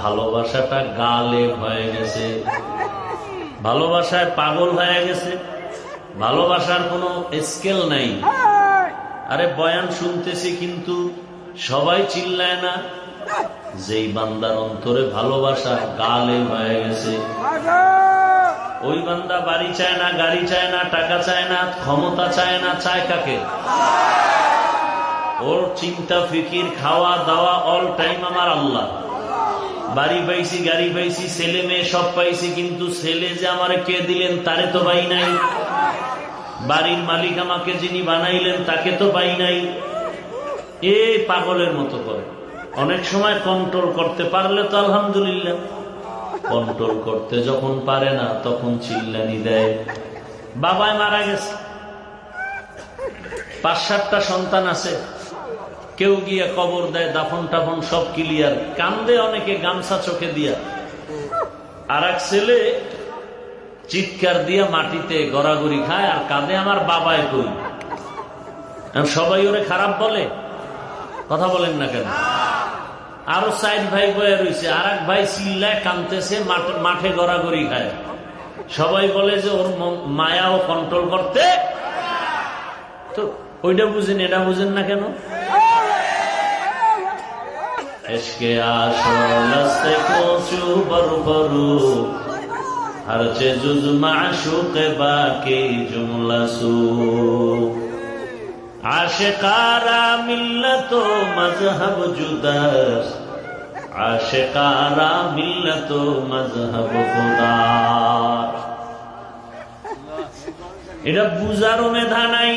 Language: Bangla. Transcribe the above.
ভালোবাসাটা গালেব হয়ে গেছে, ভালোবাসায় পাগল হয়ে গেছে, ভালোবাসার কোনো স্কেল নাই। আরে বয়ান শুনতেছি কিন্তু সবাই চিল্লায় না। যেই বান্দার অন্তরে ভালোবাসা গালেব হয়ে গেছে, ওই বান্দা বাড়ি চায় না, গাড়ি চায় না, টাকা চায় না, ক্ষমতা চায় না, চায় কাকে? ওর চিন্তা ফিকির খাওয়া দাওয়া অল টাইম আমার আল্লাহ। বাড়ি পাইছি, গাড়ি পাইছি, ছেলে মেয়ে সব পাইছি, কিন্তু ছেলে যে আমারে কে দিলেন তারে তো পাই নাই। বাড়ির মালিক আমাকে যিনি বানাইলেন তাকে তো পাই নাই। এই পাগলের মতো করে। অনেক সময় কন্ট্রোল করতে পারলে তো আলহামদুলিল্লাহ, কন্ট্রোল করতে যখন পারে না তখন চিল্লানি দেয়। বাবায় মারা গেছে, 5-7টা সন্তান আছে, কেউ গিয়ে কবর দেয়, দাফন টাফন সব ক্লিয়ার, কান্দে অনেকে গামছা চোখে দিয়া। আর এক ছেলে চিৎকার দিয়া মাটিতে গড়াগড়ি খায় আর কাঁদে, আমার বাবায় কই। সবাই ওরে খারাপ বলে, কথা বলেন না কেন? আরো 4 ভাই বয়ে রয়েছে, আর এক ভাই চিল্লায় কাঁদতেছে, মাঠে গড়াগড়ি খায়। সবাই বলে যে ওর মায়া ও কন্ট্রোল করতে। তো ওইটা বুঝেন, এটা বুঝেন না কেন? এসকে আসল আস্তে কোচু বড় বড় হরচে জুজ মাশুকে বাকি জুমলা সু আশিকারা মিল্লত মজহব জুদাস আশিকারা মিল্লত মজহব খুদা। এটা বুঝারও মেধা নাই।